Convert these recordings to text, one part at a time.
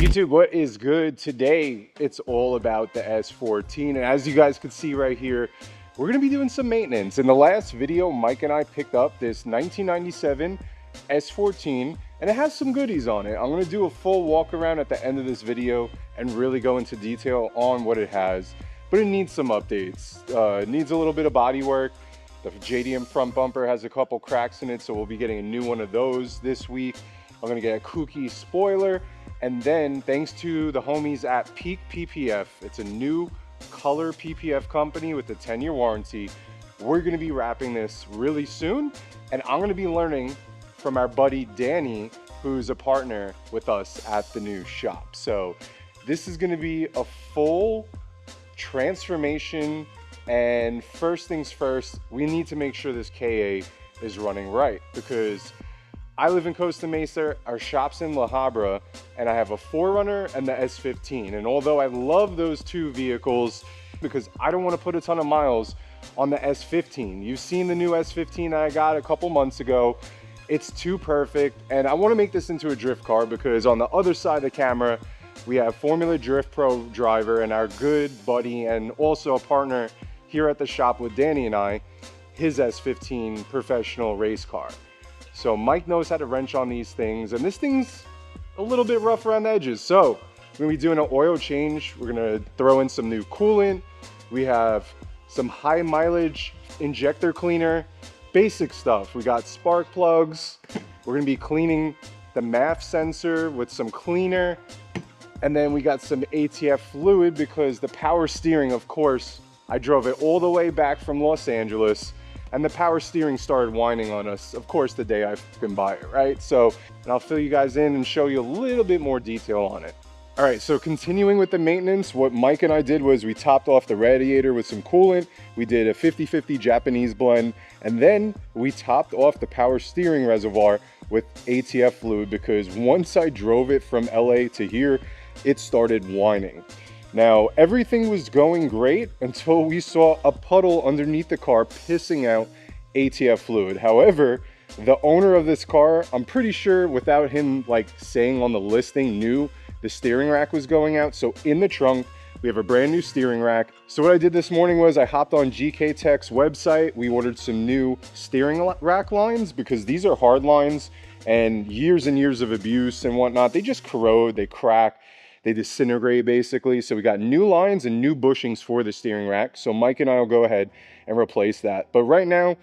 YouTube, what is good? Today, it's all about the S14. And as you guys can see right here, we're gonna be doing some maintenance. In the last video, Mike and I picked up this 1997 S14, and it has some goodies on it. I'm gonna do a full walk around at the end of this video and really go into detail on what it has. But it needs some updates. It needs a little bit of body work. The JDM front bumper has a couple cracks in it, so we'll be getting a new one of those this week. I'm gonna get a kooky spoiler. And then thanks to the homies at Peak PPF, it's a new color PPF company with a 10-year warranty. We're gonna be wrapping this really soon. And I'm gonna be learning from our buddy Danny, who's a partner with us at the new shop. So this is gonna be a full transformation. And first things first, we need to make sure this KA is running right, because I live in Costa Mesa, our shop's in La Habra, and I have a 4Runner and the S15. And although I love those two vehicles, because I don't want to put a ton of miles on the S15. You've seen the new S15 that I got a couple months ago. It's too perfect, and I want to make this into a drift car, because on the other side of the camera, we have Formula Drift Pro driver and our good buddy and also a partner here at the shop with Danny and I, his S15 professional race car. So Mike knows how to wrench on these things, and this thing's a little bit rough around the edges. So we're gonna be doing an oil change. We're gonna throw in some new coolant. We have some high mileage injector cleaner, basic stuff. We got spark plugs. We're gonna be cleaning the MAF sensor with some cleaner. And then we got some ATF fluid, because the power steering, of course, I drove it all the way back from Los Angeles, and the power steering started whining on us, of course, the day I can buy it, right? So, and I'll fill you guys in and show you a little bit more detail on it. All right, so continuing with the maintenance, what Mike and I did was we topped off the radiator with some coolant. We did a 50-50 Japanese blend, and then we topped off the power steering reservoir with ATF fluid, because once I drove it from LA to here, it started whining. Now, everything was going great until we saw a puddle underneath the car pissing out ATF fluid. However, the owner of this car, I'm pretty sure without him like saying on the listing, knew the steering rack was going out. So in the trunk, we have a brand new steering rack. So what I did this morning was I hopped on GK Tech's website. We ordered some new steering rack lines, because these are hard lines, and years of abuse and whatnot, they just corrode, they crack. They disintegrate basically. So we got new lines and new bushings for the steering rack. So Mike and I will go ahead and replace that. But right now,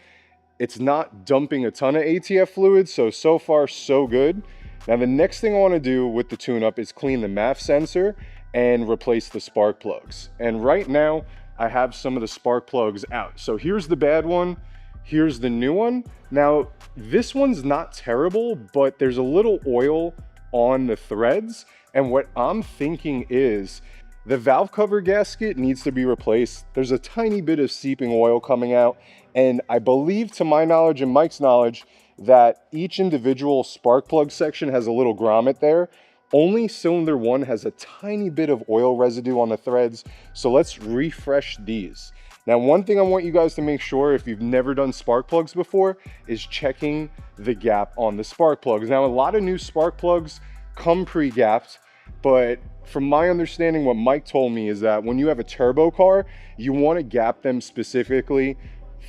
it's not dumping a ton of ATF fluid. So far, so good. Now, the next thing I want to do with the tune-up is clean the MAF sensor and replace the spark plugs. And right now, I have some of the spark plugs out. So here's the bad one. Here's the new one. Now, this one's not terrible, but there's a little oil on the threads. And what I'm thinking is the valve cover gasket needs to be replaced. There's a tiny bit of seeping oil coming out. And I believe, to my knowledge and Mike's knowledge, that each individual spark plug section has a little grommet there. Only cylinder one has a tiny bit of oil residue on the threads. So let's refresh these. Now, one thing I want you guys to make sure, if you've never done spark plugs before, is checking the gap on the spark plugs. Now, a lot of new spark plugs come pre-gapped, but from my understanding, what Mike told me is that when you have a turbo car, you want to gap them specifically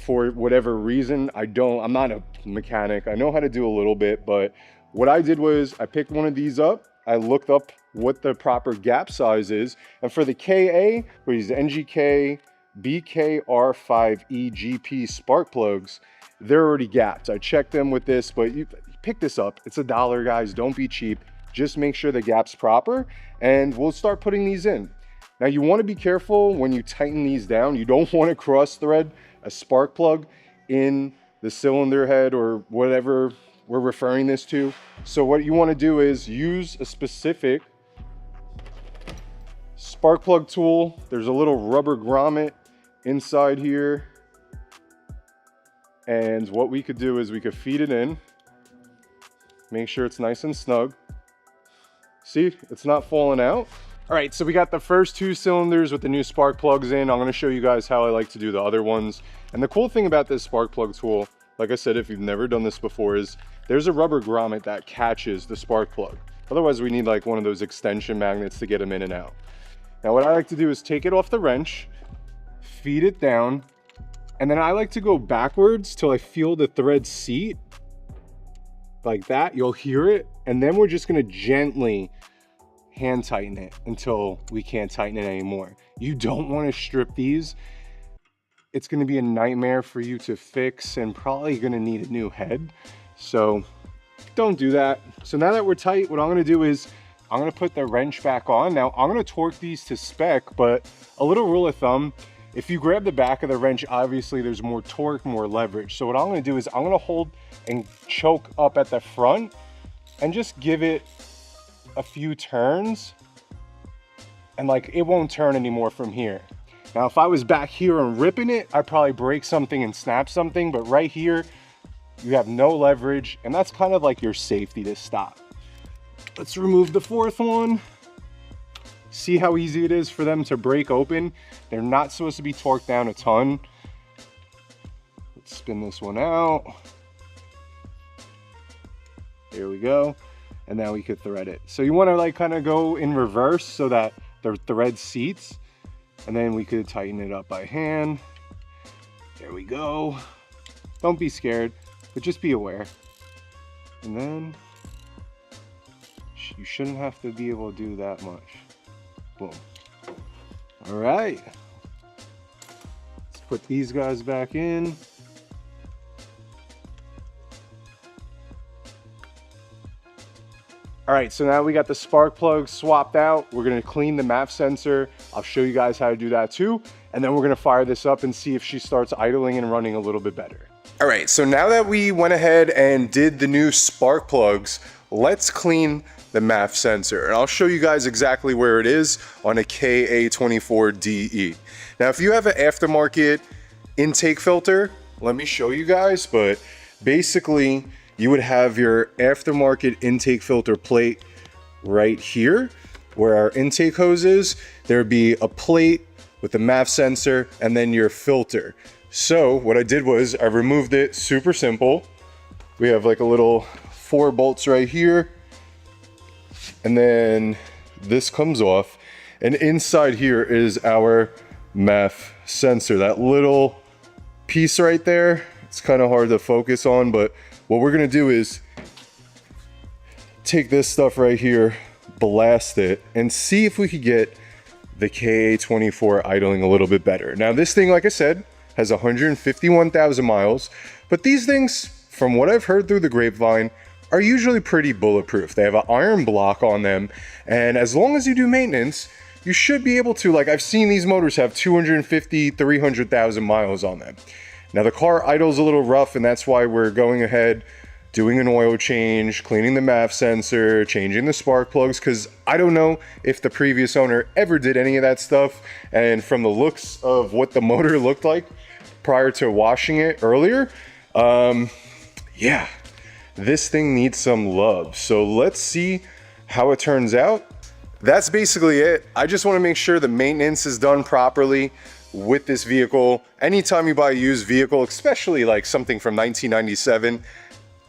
for whatever reason. I'm not a mechanic. I know how to do a little bit, but what I did was I picked one of these up. I looked up what the proper gap size is. And for the KA, which is NGK BKR5EGP spark plugs, they're already gapped. I checked them with this, but you pick this up. It's $1, guys. Don't be cheap. Just make sure the gap's proper, and we'll start putting these in. Now, you want to be careful when you tighten these down. You don't want to cross thread a spark plug in the cylinder head or whatever we're referring this to. So what you want to do is use a specific spark plug tool. There's a little rubber grommet inside here. And what we could do is we could feed it in. Make sure it's nice and snug. See, it's not falling out. All right, so we got the first two cylinders with the new spark plugs in. I'm gonna show you guys how I like to do the other ones. And the cool thing about this spark plug tool, like I said, if you've never done this before, is there's a rubber grommet that catches the spark plug. Otherwise we need like one of those extension magnets to get them in and out. Now what I like to do is take it off the wrench, feed it down, and then I like to go backwards till I feel the thread seat. Like that, you'll hear it. And then we're just gonna gently hand tighten it until we can't tighten it anymore. You don't wanna strip these. It's gonna be a nightmare for you to fix and probably gonna need a new head. So don't do that. So now that we're tight, what I'm gonna do is I'm gonna put the wrench back on. Now I'm gonna torque these to spec, but a little rule of thumb, if you grab the back of the wrench, obviously there's more torque, more leverage. So what I'm gonna do is I'm gonna hold and choke up at the front and just give it a few turns, and like it won't turn anymore from here. Now if I was back here and ripping it, I'd probably break something and snap something, but right here, you have no leverage, and that's kind of like your safety to stop. Let's remove the fourth one. See how easy it is for them to break open. They're not supposed to be torqued down a ton. Let's spin this one out. There we go. And now we could thread it. So you want to like kind of go in reverse so that the thread seats, and then we could tighten it up by hand. There we go. Don't be scared, but just be aware. And then you shouldn't have to be able to do that much. Boom. All right. Let's put these guys back in. All right, so now we got the spark plug swapped out. We're gonna clean the MAF sensor. I'll show you guys how to do that too. And then we're gonna fire this up and see if she starts idling and running a little bit better. All right, so now that we went ahead and did the new spark plugs, let's clean the MAF sensor. And I'll show you guys exactly where it is on a KA24DE. Now, if you have an aftermarket intake filter, let me show you guys, but basically you would have your aftermarket intake filter plate right here where our intake hose is. There'd be a plate with the MAF sensor and then your filter. So what I did was I removed it, super simple. We have like a little 4 bolts right here. And then this comes off, and inside here is our MAF sensor. That little piece right there, it's kind of hard to focus on, but what we're gonna do is take this stuff right here, blast it, and see if we could get the KA24 idling a little bit better. Now this thing, like I said, has 151,000 miles, but these things, from what I've heard through the grapevine, are usually pretty bulletproof. They have an iron block on them, and as long as you do maintenance, you should be able to, like I've seen these motors have 250, 300,000 miles on them. Now the car idles a little rough, and that's why we're going ahead, doing an oil change, cleaning the MAF sensor, changing the spark plugs, because I don't know if the previous owner ever did any of that stuff, and from the looks of what the motor looked like prior to washing it earlier, yeah. This thing needs some love. So let's see how it turns out. That's basically it. I just want to make sure the maintenance is done properly with this vehicle. Anytime you buy a used vehicle, especially like something from 1997,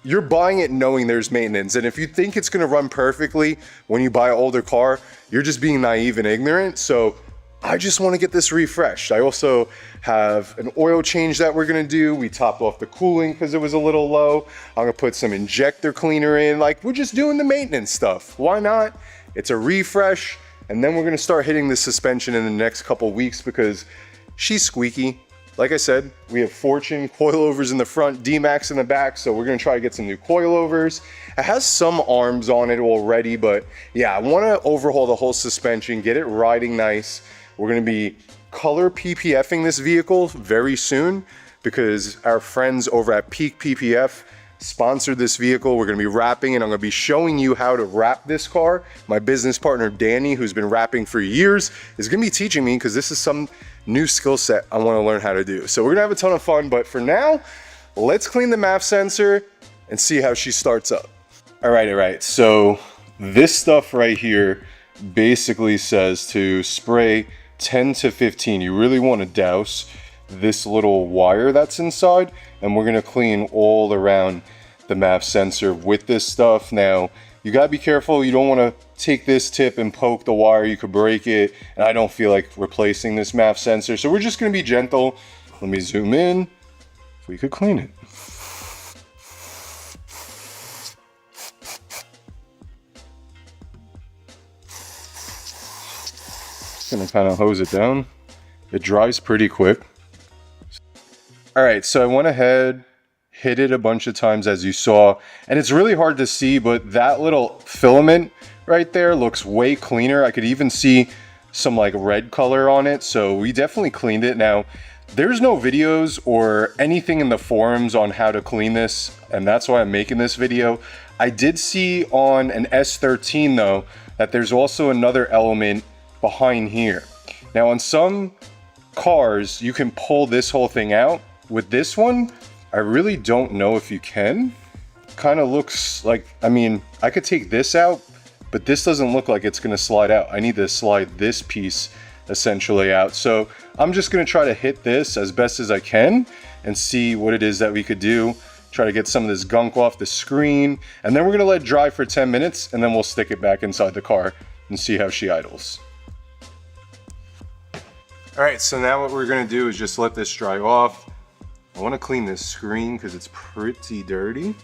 you're buying it knowing there's maintenance. And if you think it's going to run perfectly when you buy an older car, you're just being naive and ignorant. So I just want to get this refreshed. I also have an oil change that we're gonna do. We topped off the cooling because it was a little low. I'm gonna put some injector cleaner in. Like, we're just doing the maintenance stuff. Why not? It's a refresh. And then we're gonna start hitting the suspension in the next couple weeks because she's squeaky. Like I said, we have Fortune coilovers in the front, D-Max in the back, so we're gonna try to get some new coilovers. It has some arms on it already, but yeah, I wanna overhaul the whole suspension, get it riding nice. We're gonna be color PPFing this vehicle very soon because our friends over at Peak PPF sponsored this vehicle. We're gonna be wrapping, and I'm gonna be showing you how to wrap this car. My business partner, Danny, who's been wrapping for years, is gonna be teaching me because this is some new skill set I wanna learn how to do. So we're gonna have a ton of fun, but for now, let's clean the MAF sensor and see how she starts up. All right, so this stuff right here basically says to spray 10 to 15. You really want to douse this little wire that's inside, and we're going to clean all around the MAF sensor with this stuff. Now, You gotta be careful. You don't wanna take this tip and poke the wire. You could break it. And I don't feel like replacing this MAF sensor. So we're just gonna be gentle. Let me zoom in. If we could clean it. Gonna kind of hose it down. It dries pretty quick. All right, so I went ahead, hit it a bunch of times as you saw, and it's really hard to see, but that little filament right there looks way cleaner. I could even see some like red color on it, so we definitely cleaned it. Now, there's no videos or anything in the forums on how to clean this, and that's why I'm making this video. I did see on an S13 though, that there's also another element behind here. Now on some cars, you can pull this whole thing out. With this one, I really don't know if you can. Kind of looks like, I mean, I could take this out, but this doesn't look like it's gonna slide out. I need to slide this piece essentially out. So I'm just gonna try to hit this as best as I can and see what it is that we could do. Try to get some of this gunk off the screen, and then we're gonna let it dry for 10 minutes, and then we'll stick it back inside the car and see how she idles. All right, so now what we're gonna do is just let this dry off. I wanna clean this screen because it's pretty dirty.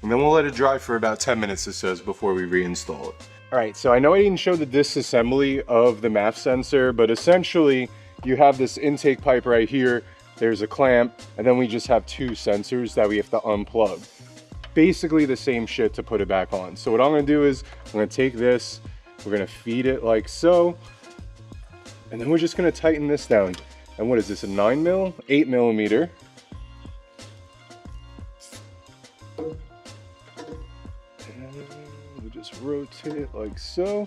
And then we'll let it dry for about 10 minutes, it says, before we reinstall it. All right, so I know I didn't show the disassembly of the MAF sensor, but essentially you have this intake pipe right here, there's a clamp, and then we just have two sensors that we have to unplug. Basically the same shit to put it back on. So what I'm gonna do is, I'm gonna take this, we're gonna feed it like so, and then we're just gonna tighten this down. And what is this, a 9 mil? 8 millimeter. And we'll just rotate it like so.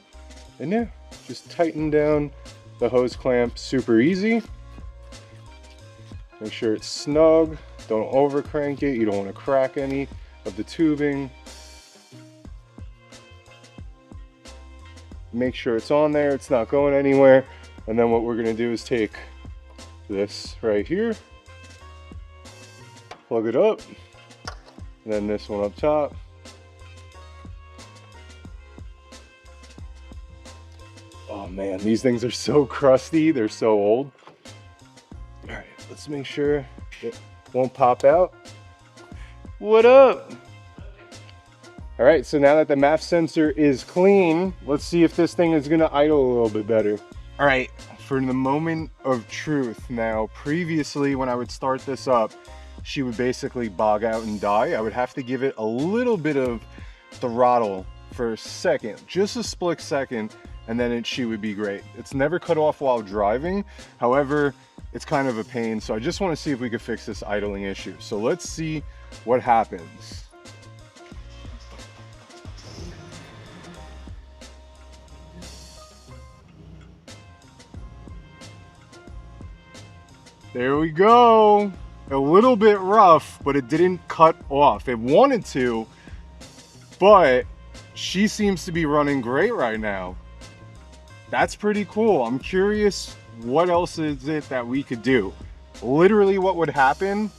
And yeah, just tighten down the hose clamp, super easy. Make sure it's snug, don't over crank it, you don't wanna crack any of the tubing. Make sure it's on there, it's not going anywhere. And then what we're gonna do is take this right here, plug it up, and then this one up top. Oh man, these things are so crusty, they're so old. All right, let's make sure it won't pop out. What up? All right, so now that the MAF sensor is clean, let's see if this thing is gonna idle a little bit better. All right, for the moment of truth. Now, previously when I would start this up, she would basically bog out and die. I would have to give it a little bit of throttle for a second, just a split second, and then she would be great. It's never cut off while driving. However, it's kind of a pain. So I just want to see if we could fix this idling issue. So let's see what happens. There we go. A little bit rough, but it didn't cut off. It wanted to, but she seems to be running great right now. That's pretty cool. I'm curious what else is it that we could do. Literally what would happen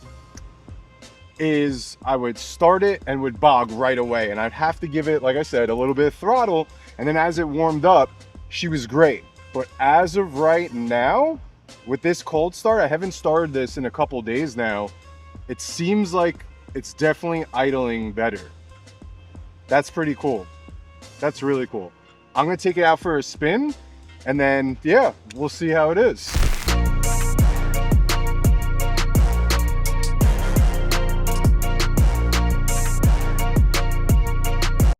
is I would start it and would bog right away, and I'd have to give it, like I said, a little bit of throttle, and then as it warmed up, she was great. But as of right now, with this cold start, I haven't started this in a couple days now, it seems like it's definitely idling better. That's pretty cool. That's really cool. I'm gonna take it out for a spin, and then yeah, we'll see how it is.